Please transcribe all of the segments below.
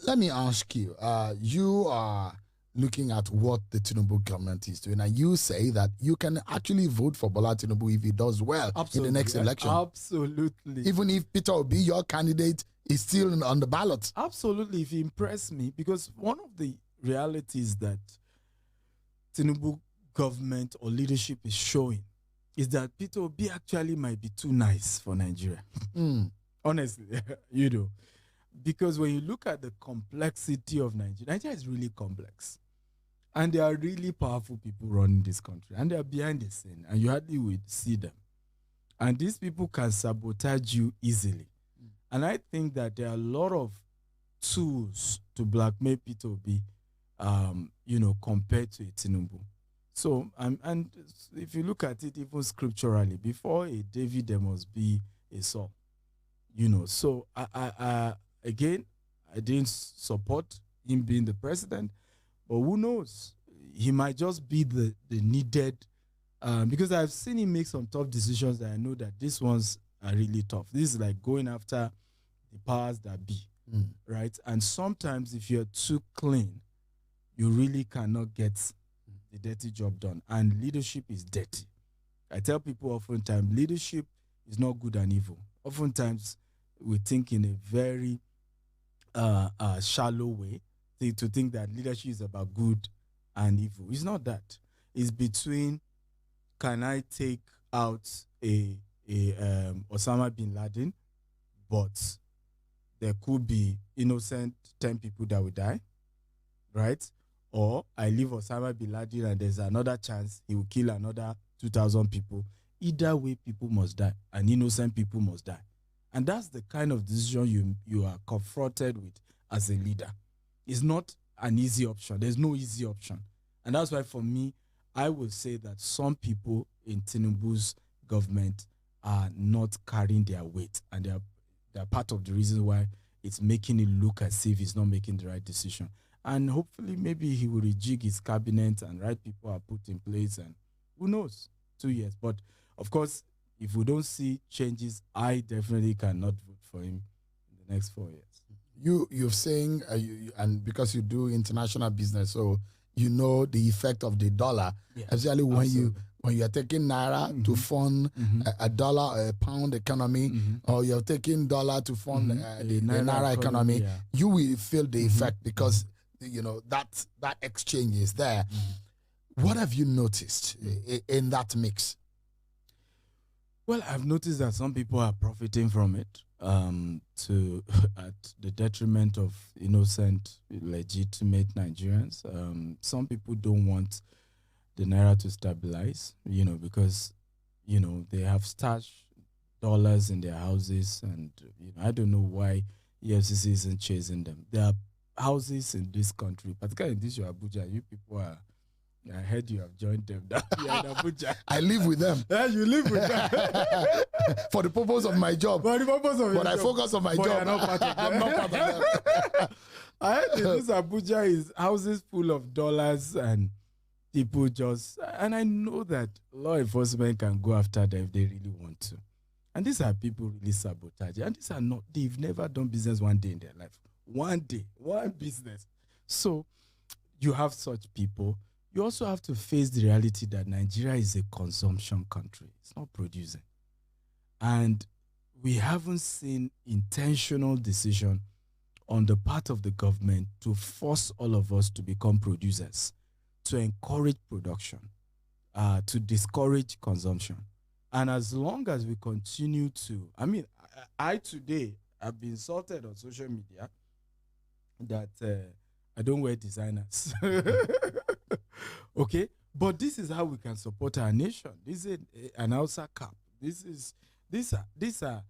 let me ask you, you are looking at what the Tinubu government is doing, and you say that you can actually vote for Bola Tinubu if he does well in the next election. Absolutely. Even if Peter Obi, your candidate, is still on the ballot. Absolutely, if he impressed me, because one of the realities that Tinubu government or leadership is showing is that Peter Obi actually might be too nice for Nigeria. Honestly, because when you look at the complexity of Nigeria is really complex. And there are really powerful people running this country. And they are behind the scene. And you hardly would see them. And these people can sabotage you easily. And I think that there are a lot of tools to blackmail Peter Obi, compared to a Tinubu. So, and if you look at it even scripturally, before a David, there must be a Saul. So again, I didn't support him being the president, but who knows? He might just be the needed, because I've seen him make some tough decisions that I know that these ones are really tough. This is like going after the powers that be, right? And sometimes if you're too clean, you really cannot get the dirty job done. And leadership is dirty. I tell people oftentimes, leadership is not good and evil. Oftentimes, we think in a very shallow way to think that leadership is about good and evil. It's not that. It's between, can I take out a Osama bin Laden, but there could be innocent 10 people that will die, right? Or I leave Osama bin Laden and there's another chance he will kill another 2,000 people. Either way, people must die, and innocent people must die. And that's the kind of decision you are confronted with as a leader. It's not an easy option. There's no easy option. And that's why for me, I would say that some people in Tinubu's government are not carrying their weight. And they're part of the reason why it's making it look as if he's not making the right decision. And hopefully maybe he will rejig his cabinet and right people are put in place. And who knows, 2 years. But of course, if we don't see changes, I definitely cannot vote for him in the next 4 years. You're saying, and because you do international business, so you know the effect of the dollar, especially when you are taking naira to fund a dollar or a pound economy, or you're taking dollar to fund the naira economy, you will feel the effect because that exchange is there. What have you noticed in that mix? Well, I've noticed that some people are profiting from it at the detriment of innocent, legitimate Nigerians. Some people don't want the naira to stabilize, because, they have stashed dollars in their houses, and I don't know why EFCC isn't chasing them. There are houses in this country, particularly in this Abuja. You people are. I heard you have joined them down here in Abuja. I live with them. Yeah, you live with them. For the purpose of my job. For the purpose of but I focus on my job. You're not part of I'm not part of them. I heard this Abuja is houses full of dollars and people and I know that law enforcement can go after them if they really want to. And these are people really sabotage. And they've never done business one day in their life. One day, one business. So you have such people. You also have to face the reality that Nigeria is a consumption country. It's not producing. And we haven't seen intentional decision on the part of the government to force all of us to become producers, to encourage production, to discourage consumption. And as long as we continue to, I today have been insulted on social media that I don't wear designers. Okay, but this is how we can support our nation. This is an Hausa cap. These are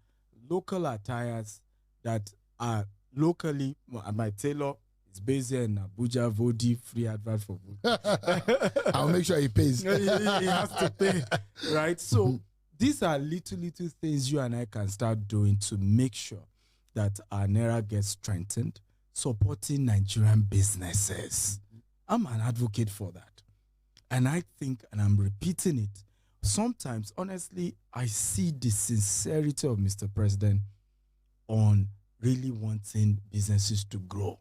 local attires that are locally. My tailor is based here in Abuja. Vodi, free advert for Vodi. I'll make sure he pays. he has to pay, right? So these are little things you and I can start doing to make sure that our naira gets strengthened, supporting Nigerian businesses. I'm an advocate for that. And I think, and I'm repeating it, sometimes, honestly, I see the sincerity of Mr. President on really wanting businesses to grow.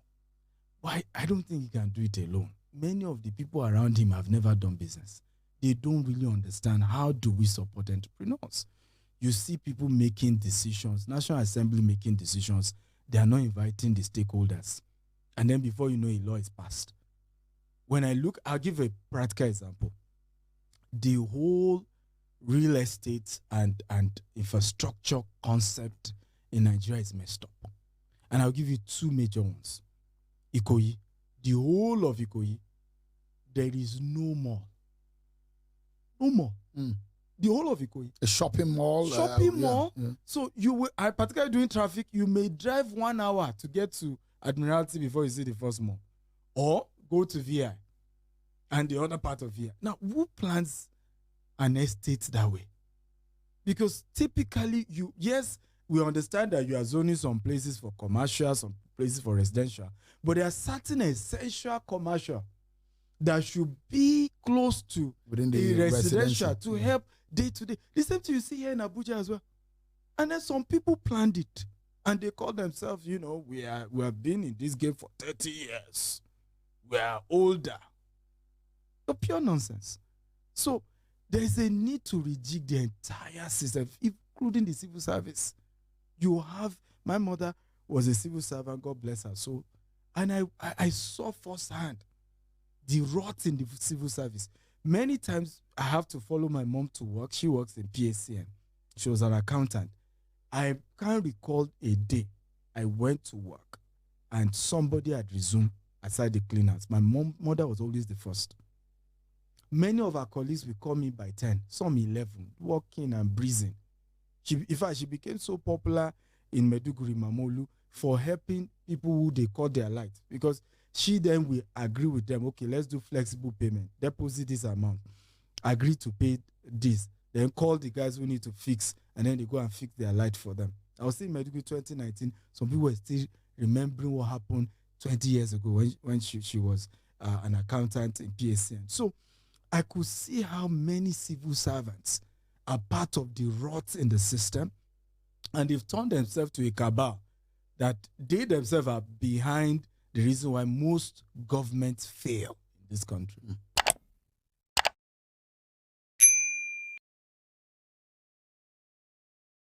Why? I don't think he can do it alone. Many of the people around him have never done business. They don't really understand how do we support entrepreneurs. You see people making decisions, National Assembly making decisions. They are not inviting the stakeholders. And then before you know, a law is passed. When I look, I'll give a practical example. The whole real estate and infrastructure concept in Nigeria is messed up. And I'll give you two major ones. Ikoyi, the whole of Ikoyi, there is no mall. No more. The whole of Ikoyi. A shopping mall. Shopping mall. Yeah. So you will, particularly during traffic, you may drive 1 hour to get to Admiralty before you see the first mall. Or go to VI and the other part of VI. Now, who plans an estate that way? Because typically, yes, we understand that you are zoning some places for commercial, some places for residential, but there are certain essential commercial that should be close to within the residential to help day to day. The same thing you see here in Abuja as well. And then some people planned it and they call themselves, we have been in this game for 30 years. We are older. But pure nonsense. So there's a need to rejig the entire system, including the civil service. My mother was a civil servant, God bless her soul. And I saw firsthand the rot in the civil service. Many times I have to follow my mom to work. She works in PACN. She was an accountant. I can't recall a day I went to work and somebody had resumed aside the cleaners. My mother was always the first. Many of our colleagues will call me by 10, some 11, walking and breezing. In fact, she became so popular in Meduguri, Mamolu, for helping people who they call their light. Because she then will agree with them, okay, let's do flexible payment. Deposit this amount. Agree to pay this. Then call the guys who need to fix, and then they go and fix their light for them. I was in Meduguri 2019. Some people were still remembering what happened 20 years ago when she was an accountant in PACN. So I could see how many civil servants are part of the rot in the system, and they've turned themselves to a cabal that they themselves are behind the reason why most governments fail in this country.